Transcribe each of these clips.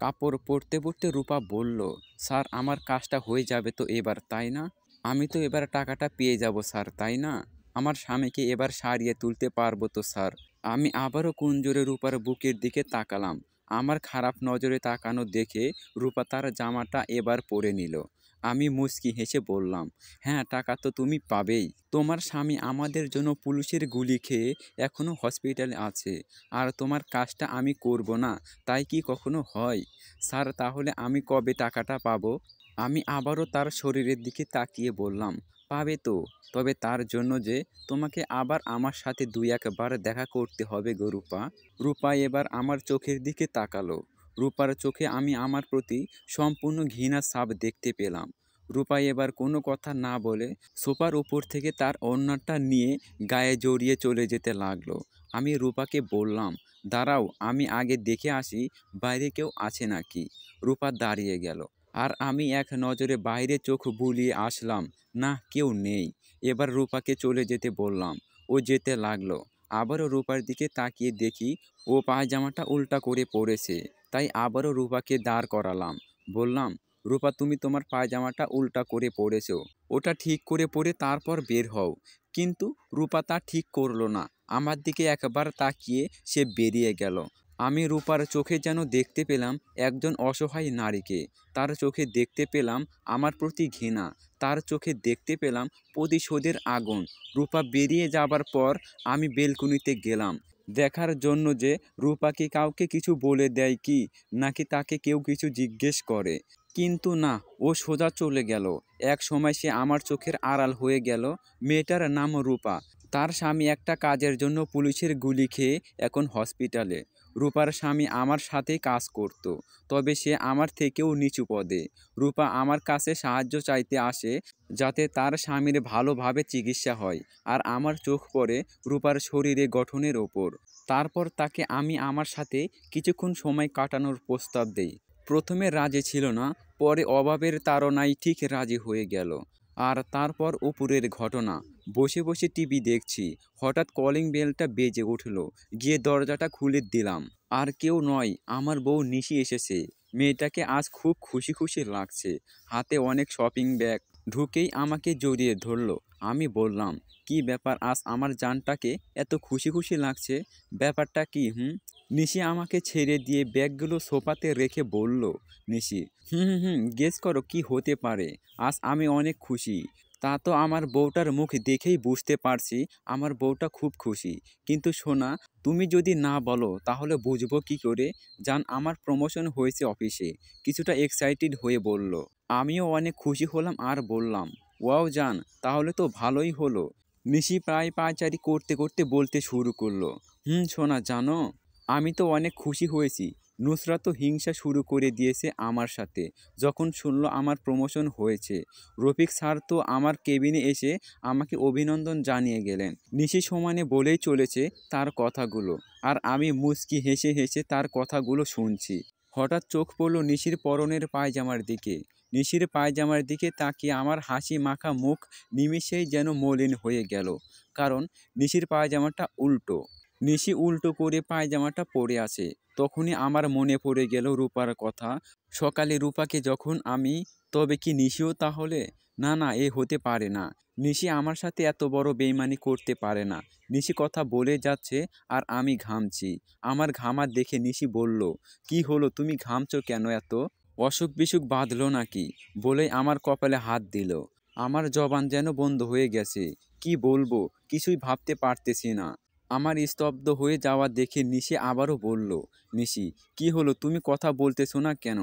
কাপড় পরতে পরতে রূপা বলল, স্যার আমার কাজটা হয়ে যাবে তো এবার, তাই না? আমি তো এবার টাকাটা পেয়ে যাব স্যার, তাই না? আমার স্বামীকে এবার সারিয়ে তুলতে পারবো তো স্যার? আমি আবারও কুনজরে রূপার বুকের দিকে তাকালাম। আমার খারাপ নজরে তাকানো দেখে রূপা তার জামাটা এবার পরে নিল। আমি মুচকি হেসে বললাম, হ্যাঁ টাকা তো তুমি পাবেই। তোমার স্বামী আমাদের জন্য পুলিশের গুলি খেয়ে এখনো হসপিটালে আছে। আর তোমার কাজটা আমি করব না, তাই কি কখনো হয়? স্যার তাহলে আমি কবে টাকাটা পাবো? আমি আবারও তার শরীরের দিকে তাকিয়ে বললাম, পাবে তো, তবে তার জন্য যে তোমাকে আবার আমার সাথে দুই একবার দেখা করতে হবে গো রূপা। রূপা এবার আমার চোখের দিকে তাকালো। রূপার চোখে আমি আমার প্রতি সম্পূর্ণ ঘৃণার ছাপ দেখতে পেলাম। রূপা এবার কোনো কথা না বলে সোফার উপর থেকে তার ওড়নাটা নিয়ে গায়ে জড়িয়ে চলে যেতে লাগলো। আমি রূপাকে বললাম, দাঁড়াও, আমি আগে দেখে আসি বাইরে কেউ আছে নাকি। রূপা দাঁড়িয়ে গেল। আর আমি এক নজরে বাইরে চোখ বুলিয়ে আসলাম। না, কেউ নেই। এবার রূপাকে চলে যেতে বললাম। ও যেতে লাগলো। আবারও রূপার দিকে তাকিয়ে দেখি ও পায়জামাটা উল্টা করে পড়েছে। তাই আবারও রূপাকে দাঁড় করালাম। বললাম, রূপা তুমি তোমার পায়জামাটা উল্টা করে পড়েছো। ওটা ঠিক করে পরে তারপর বের হও। কিন্তু রূপা তা ঠিক করলো না। আমার দিকে একবার তাকিয়ে সে বেরিয়ে গেল। আমি রূপার চোখে যেন দেখতে পেলাম একজন অসহায় নারীকে। তার চোখে দেখতে পেলাম আমার প্রতি ঘৃণা। তার চোখে দেখতে পেলাম প্রতিশোধের আগুন। রূপা বেরিয়ে যাবার পর আমি বেলকনিতে গেলাম দেখার জন্য যে রূপা কি কাউকে কিছু বলে দেয় কি, নাকি তাকে কেউ কিছু জিজ্ঞেস করে। কিন্তু না, ও সোজা চলে গেল। এক সময় সে আমার চোখের আড়াল হয়ে গেল। মেয়েটার নাম রূপা। তার স্বামী একটা কাজের জন্য পুলিশের গুলি খেয়ে এখন হসপিটালে। রূপার স্বামী আমার সাথেই কাজ করত, তবে সে আমার থেকেও নিচু পদে। রূপা আমার কাছে সাহায্য চাইতে আসে যাতে তার স্বামীর ভালোভাবে চিকিৎসা হয়। আর আমার চোখ পড়ে রূপার শরীরে গঠনের ওপর। তারপর তাকে আমি আমার সাথে কিছুক্ষণ সময় কাটানোর প্রস্তাব দেই। প্রথমে রাজি ছিল না, পরে অভাবের তাড়নায় ঠিক রাজি হয়ে গেল। আর তারপর উপরের ঘটনা। বসে বসে টিভি দেখছি, হঠাৎ কলিং বেলটা বেজে উঠল। গিয়ে দরজাটা খুলে দিলাম। আর কেউ নয়, আমার বউ নিশি এসেছে। মেয়েটাকে আজ খুব খুশি খুশি লাগছে। হাতে অনেক শপিং ব্যাগ। ঢুকেই আমাকে জড়িয়ে ধরলো। আমি বললাম, কি ব্যাপার, আজ আমার জানটাকে এত খুশি খুশি লাগছে? ব্যাপারটা কি হুম? নিশি আমাকে ছেড়ে দিয়ে ব্যাগগুলো সোফাতে রেখে বলল, নিশি, হুম হুম হুম, গেস করো কি হতে পারে। আজ আমি অনেক খুশি। তা তো আমার বউটার মুখ দেখেই বুঝতে পারছি আমার বউটা খুব খুশি। কিন্তু সোনা, তুমি যদি না বলো তাহলে বুঝবো কি করে? জান, আমার প্রমোশন হয়েছে অফিসে। কিছুটা এক্সাইটেড হয়ে বলল। আমিও অনেক খুশি হলাম আর বললাম, ওয়াও জান, তাহলে তো ভালোই হলো। নিশি প্রায় পায়চারি করতে করতে বলতে শুরু করলো, সোনা জানো, আমি তো অনেক খুশি হয়েছি। নুসরাত তো হিংসা শুরু করে দিয়েছে আমার সাথে যখন শুনলো আমার প্রমোশন হয়েছে। রফিক স্যার তো আমার কেবিনে এসে আমাকে অভিনন্দন জানিয়ে গেলেন। নিশি সমানে বলেই চলেছে তার কথাগুলো। আর আমি মুচকি হেসে হেসে তার কথাগুলো শুনছি। হঠাৎ চোখ পড়ল নিশির পরনের পায়জামার দিকে। নিশির পায়জামার দিকে তাকিয়ে আমার হাসি মাখা মুখ নিমিষেই যেন মলিন হয়ে গেল। কারণ নিশির পায়জামাটা উল্টো। নিশি উল্টো করে পায়জামাটা পরে আছে। তখনই আমার মনে পড়ে গেল রূপার কথা। সকালে রূপাকে যখন আমি, তবে কি নিশিও তাহলে? না না, এ হতে পারে না। নিশি আমার সাথে এত বড় বেইমানি করতে পারে না। নিশি কথা বলে যাচ্ছে আর আমি ঘামছি। আমার ঘামা দেখে নিশি বলল, কি হলো, তুমি ঘামছো কেন এত? অসুখ বিসুখ বাঁধলো নাকি? বলেই আমার কপালে হাত দিল। আমার জবান যেন বন্ধ হয়ে গেছে। কি বলবো কিছুই ভাবতে পারতেছি না। আমার স্তব্ধ হয়ে যাওয়া দেখে নিশি আবারও বলল, নিশি, কি হলো, তুমি কথা বলতেছো না কেন?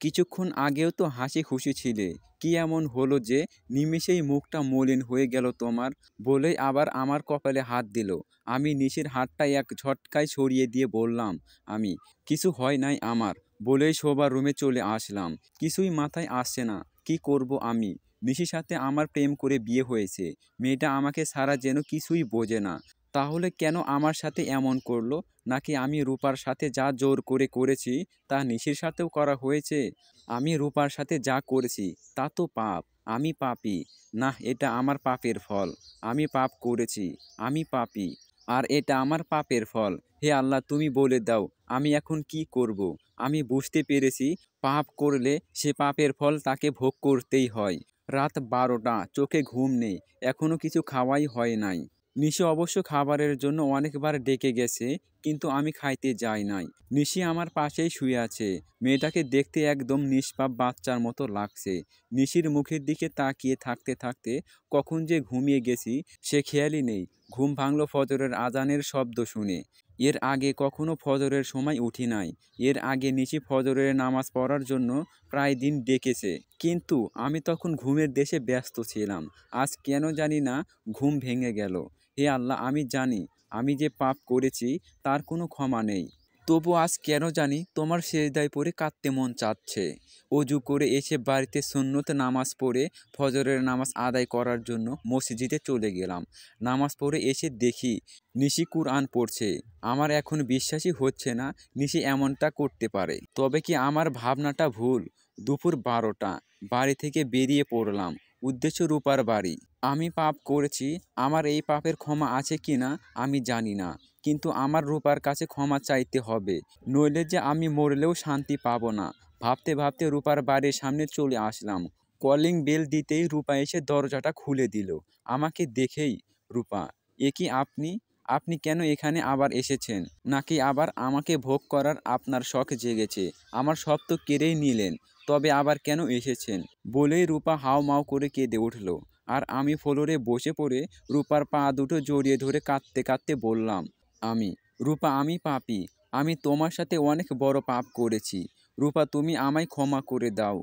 কিছুক্ষণ আগেও তো হাসি খুশি ছিলে। কি এমন হলো যে নিমেষেই মুখটা মলিন হয়ে গেল তোমার? বলেই আবার আমার কপালে হাত দিল। আমি নিশির হাতটা এক ঝটকায় সরিয়ে দিয়ে বললাম, আমি, কিছু হয় নাই আমার। বলেই শোবার রুমে চলে আসলাম। কিছুই মাথায় আসছে না, কি করব আমি? নিশির সাথে আমার প্রেম করে বিয়ে হয়েছে। মেয়েটা আমাকে ছাড়া যেন কিছুই বোঝে না। তাহলে কেন আমার সাথে এমন করলো? নাকি আমি রূপার সাথে যা জোর করে করেছি তা নিশির সাথেও করা হয়েছে? আমি রূপার সাথে যা করেছি তা তো পাপ। আমি পাপী। না, এটা আমার পাপের ফল। আমি পাপ করেছি। আমি পাপী। আর এটা আমার পাপের ফল। হে আল্লাহ, তুমি বলে দাও আমি এখন কি করব? আমি বুঝতে পেরেছি পাপ করলে সে পাপের ফল তাকে ভোগ করতেই হয়। রাত ১২টা, চোখে ঘুম নেই, এখনো কিছু খাওয়াই হয় নাই। নিশি অবশ্য খাবারের জন্য অনেকবার ডেকে গেছে, কিন্তু আমি খাইতে যাই নাই। নিশি আমার পাশেই শুয়ে আছে। মেয়েটাকে দেখতে একদম নিষ্পাপ বাচ্চার মতো লাগছে। নিশির মুখের দিকে তাকিয়ে থাকতে থাকতে কখন যে ঘুমিয়ে গেছি সে খেয়ালই নেই। ঘুম ভাঙল ফজরের আজানের শব্দ শুনে। এর আগে কখনো ফজরের সময় উঠি নাই। এর আগে নিশি ফজরের নামাজ পড়ার জন্য প্রায় দিন ডেকেছে, কিন্তু আমি তখন ঘুমের দেশে ব্যস্ত ছিলাম। আজ কেন জানি না ঘুম ভেঙে গেল। হে আল্লাহ, আমি জানি আমি যে পাপ করেছি তার কোনো ক্ষমা নেই। তবু আজ কেন জানি তোমার সেজদায় পড়ে কাঁদতে মন চাচ্ছে। অজু করে এসে বাড়িতে সুন্নত নামাজ পড়ে ফজরের নামাজ আদায় করার জন্য মসজিদে চলে গেলাম। নামাজ পড়ে এসে দেখি নিশি কুরআন পড়ছে। আমার এখন বিশ্বাসই হচ্ছে না নিশি এমনটা করতে পারে। তবে কি আমার ভাবনাটা ভুল? দুপুর ১২টা, বাড়ি থেকে বেরিয়ে পড়লাম। উদ্দেশ্য রূপার বাড়ি। আমি পাপ করেছি, আমার এই পাপের ক্ষমা আছে কিনা আমি জানি না, কিন্তু আমার রূপার কাছে ক্ষমা চাইতে হবে, নইলে যে আমি মরলেও শান্তি পাবো না। ভাবতে ভাবতে রূপার বাড়ির সামনে চলে আসলাম। কলিং বেল দিতেই রূপা এসে দরজাটা খুলে দিল। আমাকে দেখেই, রূপা, এ কি আপনি? আপনি কেন এখানে আবার এসেছেন? নাকি আবার আমাকে ভোগ করার আপনার শখ জেগেছে? আমার সব তো কেড়েই নিলেন, তবে আবার কেন এসেছেন? বলেই রূপা হাউমাউ করে কেঁদে উঠল। আর আমি ফ্লোরে বসে পড়ে রূপার পা দুটো জড়িয়ে ধরে কাঁদতে কাঁদতে বললাম, আমি, রূপা, আমি পাপী। আমি তোমার সাথে অনেক বড় পাপ করেছি। রূপা, তুমি আমায় ক্ষমা করে দাও।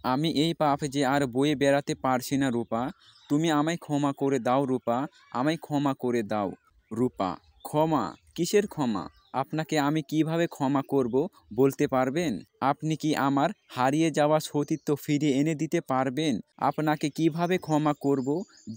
আমি এই পাপ যে আর বয়ে বেড়াতে পারছি না রূপা। তুমি আমায় ক্ষমা করে দাও রূপা, আমায় ক্ষমা করে দাও। রূপা, ক্ষমা? কিসের ক্ষমা? আপনাকে আমি কিভাবে ক্ষমা করব বলতে পারবেন? আপনি কি আমার হারিয়ে যাওয়া সতীত্ব ফিরিয়ে এনে দিতে পারবেন? আপনাকে কিভাবে ক্ষমা করব?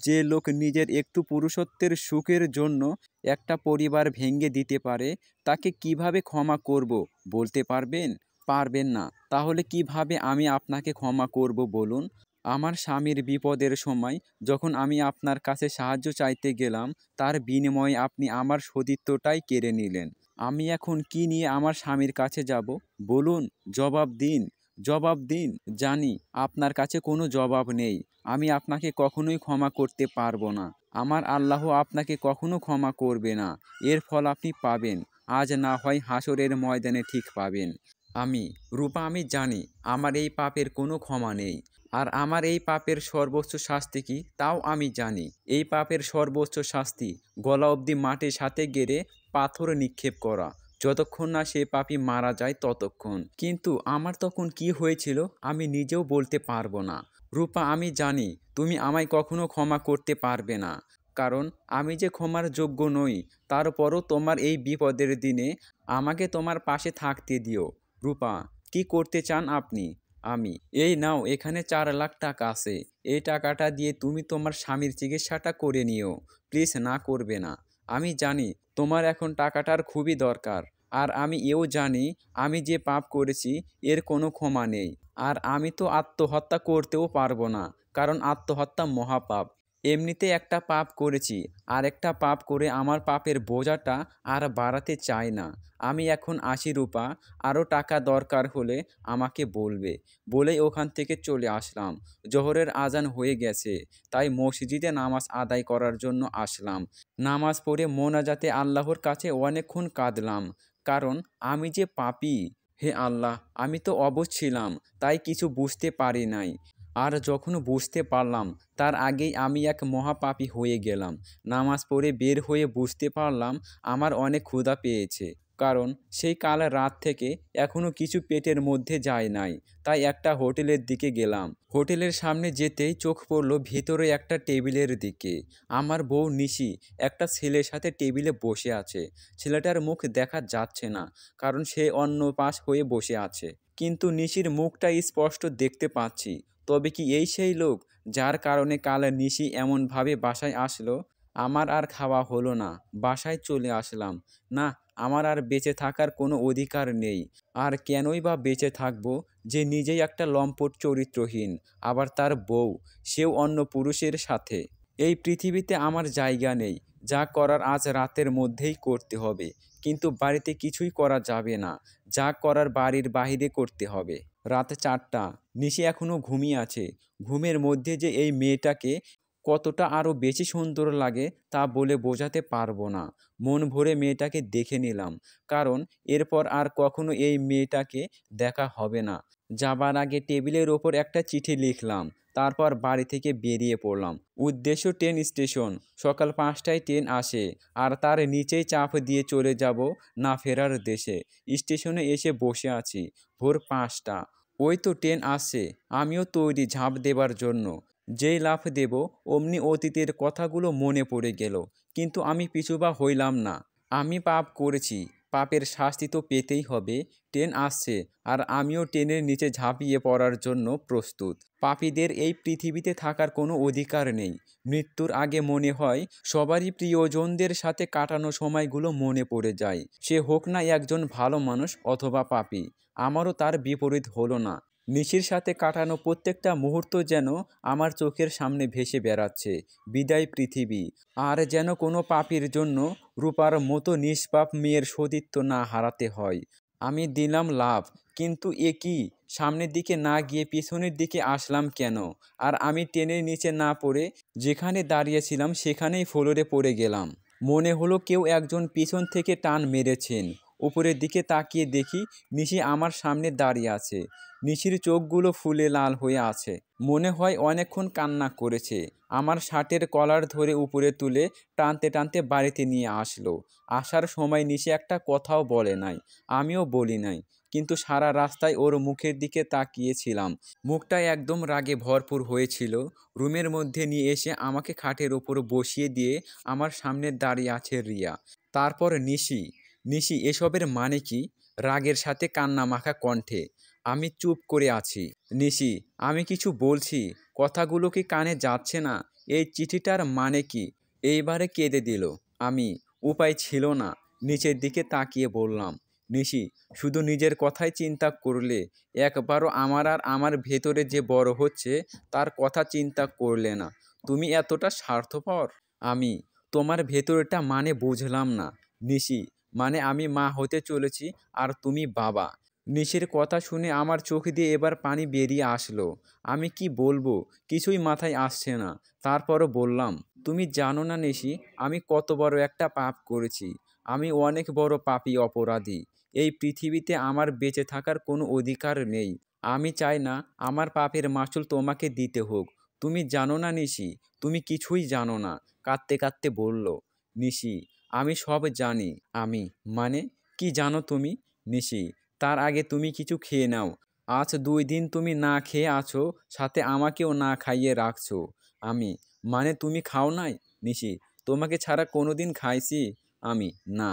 যে লোক নিজের একটু পুরুষত্বের সুখের জন্য একটা পরিবার ভেঙে দিতে পারে, তাকে কিভাবে ক্ষমা করব বলতে পারবেন? পারবেন না। তাহলে কিভাবে আমি আপনাকে ক্ষমা করব বলুন? আমার স্বামীর বিপদের সময় যখন আমি আপনার কাছে সাহায্য চাইতে গেলাম, তার বিনিময়ে আপনি আমার সতীত্বটাই কেড়ে নিলেন। আমি এখন কি নিয়ে আমার স্বামীর কাছে যাব? বলুন, জবাব দিন, জবাব দিন। জানি আপনার কাছে কোনো জবাব নেই। আমি আপনাকে কখনোই ক্ষমা করতে পারবো না। আমার আল্লাহ আপনাকে কখনো ক্ষমা করবে না। এর ফল আপনি পাবেন। আজ না হয় হাসরের ময়দানে ঠিক পাবেন। আমি, রূপা, আমি জানি আমার এই পাপের কোনো ক্ষমা নেই। আর আমার এই পাপের সর্বোচ্চ শাস্তি কি তাও আমি জানি। এই পাপের সর্বোচ্চ শাস্তি গলা অবধি মাটির সাথে গেড়ে পাথর নিক্ষেপ করা, যতক্ষণ না সে পাপী মারা যায় ততক্ষণ। কিন্তু আমার তখন কি হয়েছিল আমি নিজেও বলতে পারবো না। রূপা, আমি জানি তুমি আমায় কখনো ক্ষমা করতে পারবে না, কারণ আমি যে ক্ষমার যোগ্য নই। তারপরও তোমার এই বিপদের দিনে আমাকে তোমার পাশে থাকতে দিও। রূপা, কি করতে চান আপনি? আমি, এই নাও, এখানে ৪ লাখ টাকা আছে। এই টাকাটা দিয়ে তুমি তোমার স্বামীর চিকিৎসাটা করে নিও। প্লিজ, না করবে না। আমি জানি তোমার এখন টাকাটার খুবই দরকার। আর আমি এও জানি আমি যে পাপ করেছি এর কোনো ক্ষমা নেই। আর আমি তো আত্মহত্যা করতেও পারবো না, কারণ আত্মহত্যা মহাপাপ। এমনিতে একটা পাপ করেছি, আর একটা পাপ করে আমার পাপের বোঝাটা আর বাড়াতে চাই না। আমি এখন আসি রূপা, আরও টাকা দরকার হলে আমাকে বলবে। বলেই ওখান থেকে চলে আসলাম। জোহরের আজান হয়ে গেছে, তাই মসজিদে নামাজ আদায় করার জন্য আসলাম। নামাজ পড়ে মোনাজাতে আল্লাহর কাছে অনেকক্ষণ কাঁদলাম, কারণ আমি যে পাপী। হে আল্লাহ, আমি তো অবুঝ ছিলাম, তাই কিছু বুঝতে পারি নাই। আর যখন বুঝতে পারলাম তার আগেই আমি এক মহাপাপী হয়ে গেলাম। নামাজ পড়ে বের হয়ে বুঝতে পারলাম আমার অনেক ক্ষুধা পেয়েছে, কারণ সেই কাল রাত থেকে এখনও কিছু পেটের মধ্যে যায় নাই। তাই একটা হোটেলের দিকে গেলাম। হোটেলের সামনে যেতেই চোখ পড়ল ভিতরে একটা টেবিলের দিকে। আমার বউ নিশি একটা ছেলের সাথে টেবিলে বসে আছে। ছেলেটার মুখ দেখা যাচ্ছে না, কারণ সে অন্য পাশ হয়ে বসে আছে, কিন্তু নিশির মুখটা স্পষ্ট দেখতে পাচ্ছি। তবে কি এই সেই লোক যার কারণে কাল নিশি এমনভাবে বাসায় আসলো? আমার আর খাওয়া হলো না, বাসায় চলে আসলাম। না, আমার আর বেঁচে থাকার কোনো অধিকার নেই। আর কেনই বা বেঁচে থাকবো, যে নিজেই একটা লম্পট চরিত্রহীন, আবার তার বউ, সেও অন্য পুরুষের সাথে। এই পৃথিবীতে আমার জায়গা নেই। যা করার আজ রাতের মধ্যেই করতে হবে, কিন্তু বাড়িতে কিছুই করা যাবে না, যা করার বাড়ির বাহিরে করতে হবে। রাত 4টা, নিশি এখনও ঘুমিয়ে আছে। ঘুমের মধ্যে যে এই মেয়েটাকে কতটা আরও বেশি সুন্দর লাগে তা বলে বোঝাতে পারবো না। মন ভরে মেয়েটাকে দেখে নিলাম, কারণ এরপর আর কখনো এই মেয়েটাকে দেখা হবে না। যাবার আগে টেবিলের ওপর একটা চিঠি লিখলাম, তারপর বাড়ি থেকে বেরিয়ে পড়লাম। উদ্দেশ্য ট্রেন স্টেশন। সকাল 5টায় ট্রেন আসে, আর তার নিচেই চাপ দিয়ে চলে যাব না ফেরার দেশে। স্টেশনে এসে বসে আছি। ভোর 5টা। ওই তো ট্রেন আসছে, আমিও তৈরি ঝাঁপ দেবার জন্য। যেই লাফ দেব অমনি অতীতের কথাগুলো মনে পড়ে গেল, কিন্তু আমি পিছুপা হইলাম না। আমি পাপ করেছি, পাপের শাস্তি তো পেতেই হবে। ট্রেন আসছে, আর আমিও ট্রেনের নিচে ঝাঁপিয়ে পড়ার জন্য প্রস্তুত। পাপীদের এই পৃথিবীতে থাকার কোনো অধিকার নেই। মৃত্যুর আগে মনে হয় সবারই প্রিয়জনদের সাথে কাটানো সময়গুলো মনে পড়ে যায়, সে হোক না একজন ভালো মানুষ অথবা পাপী। আমারও তার বিপরীত হলো না। নিশির সাথে কাটানো প্রত্যেকটা মুহূর্ত যেন আমার চোখের সামনে ভেসে বেড়াচ্ছে। বিদায় পৃথিবী। আর যেন কোনো পাপীর জন্য রূপার মতো নিষ্পাপ মেয়ের সতীত্ব না হারাতে হয়। আমি দিলাম লাফ, কিন্তু এ কি, সামনের দিকে না গিয়ে পিছনের দিকে আসলাম কেন? আর আমি ট্রেনের নিচে না পড়ে যেখানে দাঁড়িয়েছিলাম সেখানেই ফ্লোরে পড়ে গেলাম। মনে হলো কেউ একজন পিছন থেকে টান মেরেছেন। উপরের দিকে তাকিয়ে দেখি নিশি আমার সামনে দাঁড়িয়ে আছে। নিশির চোখগুলো ফুলে লাল হয়ে আছে। মনে হয় অনেকক্ষণ কান্না করেছে। আমার শার্টের কলার ধরে উপরে তুলে টানতে টানতে বাড়িতে নিয়ে আসলো। আসার সময় নিশি একটা কথাও বলে নাই, আমিও বলি নাই, কিন্তু সারা রাস্তায় ওর মুখের দিকে তাকিয়েছিলাম। মুখটা একদম রাগে ভরপুর হয়েছিল। রুমের মধ্যে নিয়ে এসে আমাকে খাটের ওপর বসিয়ে দিয়ে আমার সামনে দাঁড়িয়ে আছে রিয়া। তারপর নিশি। নিশি, এসবের মানে কি? রাগের সাথে কান্না মাখা কণ্ঠে। আমি চুপ করে আছি। নিশি, আমি কিছু বলছি, কথাগুলো কি কানে যাচ্ছে না? এই চিঠিটার মানে কি? এইবারে কেঁদে দিল। আমি। উপায় ছিল না। নিচের দিকে তাকিয়ে বললাম, নিশি, শুধু নিজের কথাই চিন্তা করলে, একবারও আমার আর আমার ভেতরে যে বড় হচ্ছে তার কথা চিন্তা করলে না। তুমি এতটা স্বার্থপর? আমি। তোমার ভেতরটা মানে বুঝলাম না। নিশি, মানে আমি মা হতে চলেছি, আর তুমি বাবা। নিশির কথা শুনে আমার চোখ দিয়ে এবার পানি বেরিয়ে আসলো। আমি কি বলবো কিছুই মাথায় আসছে না। তারপরও বললাম, তুমি জানো না নিশি, আমি কত বড় একটা পাপ করেছি। আমি অনেক বড় পাপী অপরাধী। এই পৃথিবীতে আমার বেঁচে থাকার কোনো অধিকার নেই। আমি চাই না আমার পাপের মাসুল তোমাকে দিতে হোক। তুমি জানো না নিশি, তুমি কিছুই জানো না। কাঁদতে কাঁদতে বলল নিশি, আমি সব জানি। আমি। মানে কি জানো তুমি? নিশি, তার আগে তুমি কিছু খেয়ে নাও। আজ 2 দিন তুমি না খেয়ে আছো, সাথে আমাকেও না খাইয়ে রাখছো। আমি। মানে তুমি খাও নাই? নিশি, তোমাকে ছাড়া কোনোদিন খাইছি? আমি। না।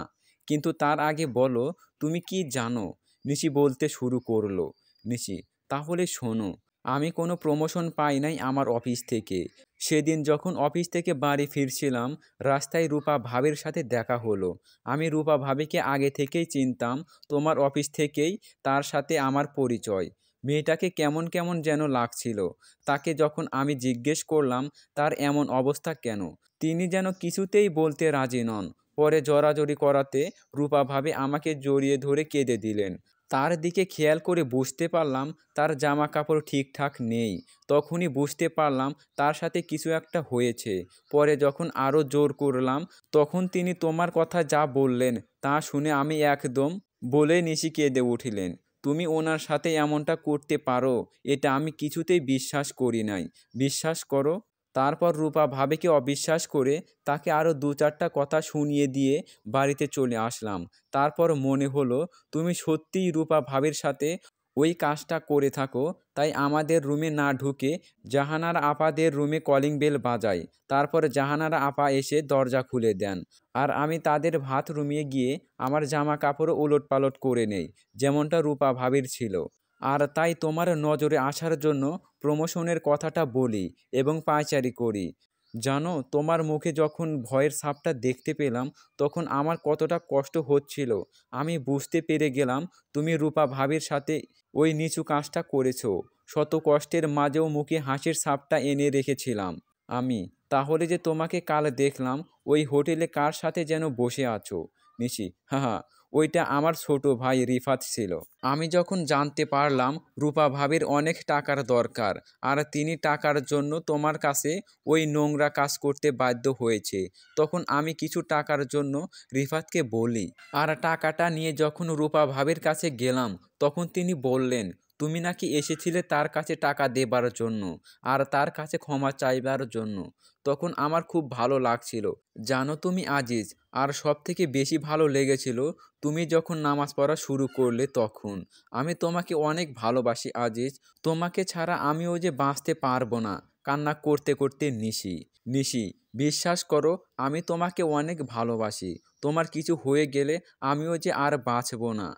কিন্তু তার আগে বলো তুমি কি জানো? নিশি বলতে শুরু করলো। নিশি, তাহলে শোনো। আমি কোনো প্রমোশন পাই নাই আমার অফিস থেকে। সেদিন যখন অফিস থেকে বাড়ি ফিরছিলাম, রাস্তায় রূপা ভাবির সাথে দেখা হলো। আমি রূপা ভাবিকে আগে থেকেই চিনতাম, তোমার অফিস থেকেই তার সাথে আমার পরিচয়। মেয়েটাকে কেমন কেমন যেন লাগছিল। তাকে যখন আমি জিজ্ঞেস করলাম তার এমন অবস্থা কেন, তিনি যেন কিছুতেই বলতে রাজি নন। পরে জড়াজড়ি করাতে রূপা ভাবি আমাকে জড়িয়ে ধরে কেঁদে দিলেন। তার দিকে খেয়াল করে বুঝতে পারলাম তার জামা কাপড় ঠিকঠাক নেই। তখনই বুঝতে পারলাম তার সাথে কিছু একটা হয়েছে। পরে যখন আরও জোর করলাম, তখন তিনি তোমার কথা যা বললেন তা শুনে আমি একদম বলে নিশি কেঁদে উঠিলেন। তুমি ওনার সাথে এমনটা করতে পারো, এটা আমি কিছুতেই বিশ্বাস করি নাই। বিশ্বাস করো। তারপর রূপা ভাবিকে অবিশ্বাস করে তাকে আরও 2-4টা কথা শুনিয়ে দিয়ে বাড়িতে চলে আসলাম। তারপর মনে হলো তুমি সত্যিই রূপা ভাবির সাথে ওই কাজটা করে থাকো। তাই আমাদের রুমে না ঢুকে জাহানারা আপাদের রুমে কলিং বেল বাজাই। তারপর জাহানারা আপা এসে দরজা খুলে দেন, আর আমি তাদের ভাত রুমে গিয়ে আমার জামা কাপড় ওলটপালট করে নেই, যেমনটা রূপা ভাবির ছিল। আর তাই তোমার নজরে আসার জন্য প্রমোশনের কথাটা বলি এবং পায়চারি করি। জানো, তোমার মুখে যখন ভয়ের ছাপটা দেখতে পেলাম তখন আমার কতটা কষ্ট হচ্ছিল। আমি বুঝতে পেরে গেলাম তুমি রূপা ভাবির সাথে ওই নিচু কাজটা করেছো। শত কষ্টের মাঝেও মুখে হাসির ছাপটা এনে রেখেছিলাম আমি। তাহলে যে তোমাকে কাল দেখলাম ওই হোটেলে কার সাথে যেন বসে আছো? নিশি: হ্যাঁ, ওইটা আমার ছোট ভাই রিফাত ছিল। আমি যখন জানতে পারলাম রূপা ভাবির অনেক টাকার দরকার আর তিনি টাকার জন্য তোমার কাছে ওই নোংরা কাজ করতে বাধ্য হয়েছে, তখন আমি কিছু টাকার জন্য রিফাতকে বলি। আর টাকাটা নিয়ে যখন রূপা ভাবির কাছে গেলাম তখন তিনি বললেন তুমি নাকি এসেছিলে তার কাছে টাকা দেবার জন্য আর তার কাছে ক্ষমা চাইবার জন্য। তখন আমার খুব ভালো লাগছিল জানো তুমি আজিজ, আর সব থেকে বেশি ভালো লেগেছিল তুমি যখন নামাজ পড়া শুরু করলে তখন। আমি তোমাকে অনেক ভালোবাসি আজিজ, তোমাকে ছাড়া আমিও যে বাঁচতে পারবো না। কান্না করতে করতে নিশি: নিশি, বিশ্বাস করো আমি তোমাকে অনেক ভালোবাসি। তোমার কিছু হয়ে গেলে আমিও যে আর বাঁচবো না।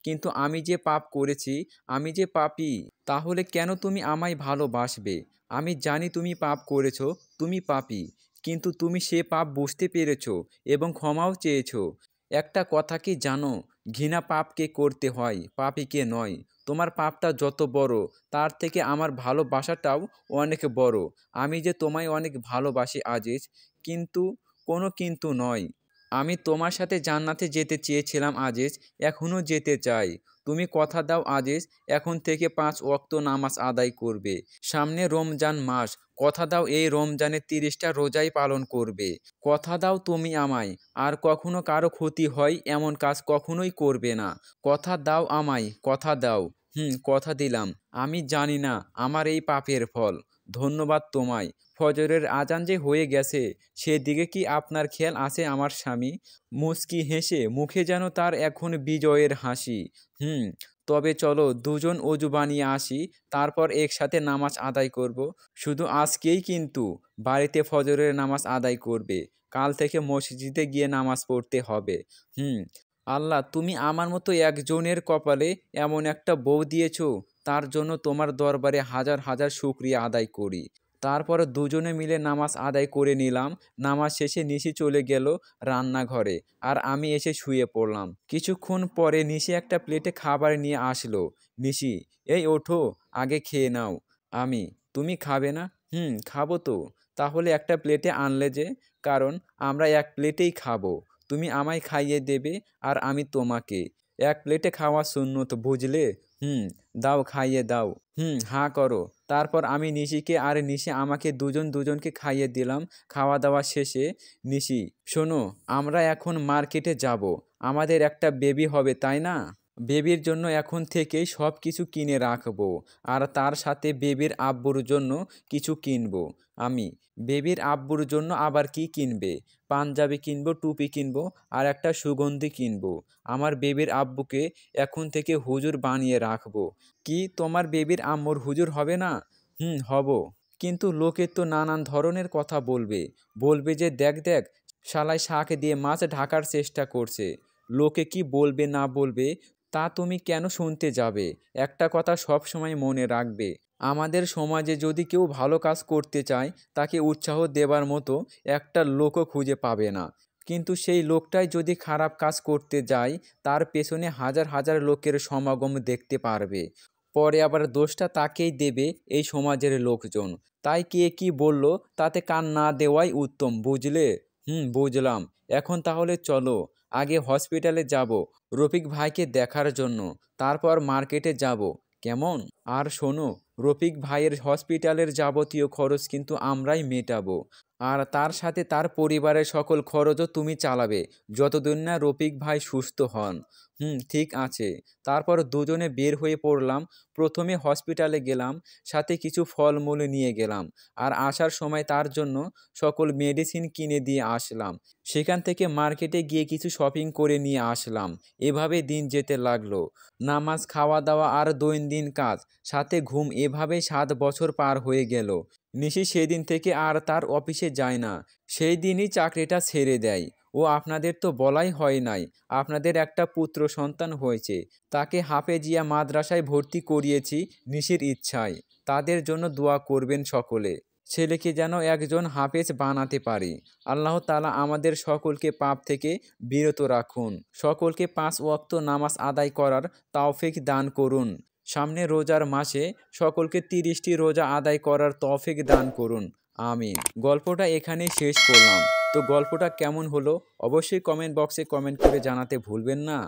কিন্তু আমি যে পাপ করেছি, আমি যে পাপী। তাহলে কেন তুমি আমায় ভালোবাসবে? আমি জানি তুমি পাপ করেছো, তুমি পাপী, কিন্তু তুমি সে পাপ বুঝতে পেরেছো এবং ক্ষমাও চেয়েছো। একটা কথা কি জানো, ঘৃণা পাপকে করতে হয়, পাপীকে নয়। তোমার পাপটা যত বড় তার থেকে আমার ভালোবাসাটাও অনেক বড়। আমি যে তোমায় অনেক ভালোবাসি আজিজ, কিন্তু কোনো কিন্তু নয়। আমি তোমার সাথে জান্নাতে যেতে চেয়েছিলাম আজিজ, এখনও যেতে চাই। তুমি কথা দাও আজিজ, এখন থেকে 5 ওয়াক্ত নামাজ আদায় করবে। সামনে রমজান মাস, কথা দাও এই রমজানে 30টা রোজাই পালন করবে। কথা দাও তুমি আমায়, আর কখনো কারো ক্ষতি হয় এমন কাজ কখনোই করবে না। কথা দাও আমায়, কথা দাও। কথা দিলাম। আমি জানি না আমার এই পাপের ফল। ধন্যবাদ তোমায়। ফজরের আজান যে হয়ে গেছে সেদিকে কি আপনার খেয়াল আছে আমার স্বামী? মুচকি হেসে মুখে যেন তার এখন বিজয়ের হাসি। তবে চলো দুজন অজু বানিয়ে আসি, তারপর একসাথে নামাজ আদায় করব। শুধু আজকেই কিন্তু বাড়িতে ফজরের নামাজ আদায় করবে, কাল থেকে মসজিদে গিয়ে নামাজ পড়তে হবে। আল্লাহ, তুমি আমার মতো একজনের কপালে এমন একটা বউ দিয়েছো, তার জন্য তোমার দরবারে হাজার হাজার শুকরিয়া আদায় করি। তারপর দুজনে মিলে নামাজ আদায় করে নিলাম। নামাজ শেষে নিশি চলে গেল রান্নাঘরে, আর আমি এসে শুয়ে পড়লাম। কিছুক্ষণ পরে নিশি একটা প্লেটে খাবার নিয়ে আসলো। নিশি: এই ওঠো, আগে খেয়ে নাও। আমি: তুমি খাবে না? খাবো তো। তাহলে একটা প্লেটে আনলে যে? কারণ আমরা এক প্লেটেই খাবো। তুমি আমায় খাইয়ে দেবে আর আমি তোমাকে। এক প্লেটে খাওয়া সুন্নত, বুঝলে? দাও, খাইয়ে দাও। হাঁ করো। তারপর আমি নিশিকে আর নিশি আমাকে দুজনকে খাইয়ে দিলাম। খাওয়া দাওয়া শেষে নিশি: শোনো, আমরা এখন মার্কেটে যাব। আমাদের একটা বেবি হবে, তাই না? বেবির জন্য এখন থেকেই সব কিছু কিনে রাখবো, আর তার সাথে বেবির আব্বুর জন্য কিছু কিনবো। আমি: বেবির আব্বুর জন্য আবার কি কিনবে? পাঞ্জাবি কিনবো, টুপি কিনবো, আর একটা সুগন্ধি কিনবো। আমার বেবির আব্বুকে এখন থেকে হুজুর বানিয়ে রাখবো। কি, তোমার বেবির আম্মুর হুজুর হবে না? হব। কিন্তু লোকে তো নানান ধরনের কথা বলবে। বলবে যে দেখ দেখ, শালায় শাক দিয়ে মাছ ঢাকার চেষ্টা করছে। লোকে কি বলবে না বলবে তা তুমি কেন শুনতে যাবে? একটা কথা সব সময় মনে রাখবে, আমাদের সমাজে যদি কেউ ভালো কাজ করতে চায় তাকে উৎসাহ দেবার মতো একটা লোকও খুঁজে পাবে না। কিন্তু সেই লোকটাই যদি খারাপ কাজ করতে যায় তার পেছনে হাজার হাজার লোকের সমাগম দেখতে পারবে। পরে আবার দোষটা তাকেই দেবে এই সমাজের লোকজন। তাই কে কি বলল তাতে কান না দেওয়াই উত্তম, বুঝলে? বুঝলাম। এখন তাহলে চলো, আগে হসপিটালে যাব রফিক ভাইকে দেখার জন্য, তারপর মার্কেটে যাব, কেমন? আর শোনো, রফিক ভাইয়ের হসপিটালের যাবতীয় খরচ কিন্তু আমরাই মেটাবো। আর তার সাথে তার পরিবারের সকল খরচও তুমি চালাবে যতদিন না রফিক ভাই সুস্থ হন। ঠিক আছে। তারপর দুজনে বের হয়ে পড়লাম। প্রথমে হসপিটালে গেলাম, সাথে কিছু ফলমূল নিয়ে গেলাম, আর আসার সময় তার জন্য সকল মেডিসিন কিনে দিয়ে আসলাম। সেখান থেকে মার্কেটে গিয়ে কিছু শপিং করে নিয়ে আসলাম। এভাবে দিন যেতে লাগলো। নামাজ, খাওয়া দাওয়া আর দৈনন্দিন কাজ, সাথে ঘুম, এভাবেই 7 বছর পার হয়ে গেল। নিশি সেদিন থেকে আর তার অফিসে যায় না। সেই দিনই চাকরিটা ছেড়ে দেয়। ও আপনাদের তো বলাই হয় নাই, আপনাদের একটা পুত্র সন্তান হয়েছে। তাকে হাফেজিয়া মাদ্রাসায় ভর্তি করিয়েছি নিশির ইচ্ছায়। তাদের জন্য দোয়া করবেন সকলে। ছেলেকে যেন একজন হাফেজ বানাতে পারি। আল্লাহ তাআলা আমাদের সকলকে পাপ থেকে বিরত রাখুন। সকলকে 5 ওয়াক্ত নামাজ আদায় করার তৌফিক দান করুন। সামনে রোজার মাসে সকলকে 30টি রোজা আদায় করার তৌফিক দান করুন। আমিন। গল্পটা এখানেই শেষ করলাম। তো গল্পটা কেমন হলো অবশ্যই কমেন্ট বক্সে কমেন্ট করে জানাতে ভুলবেন না।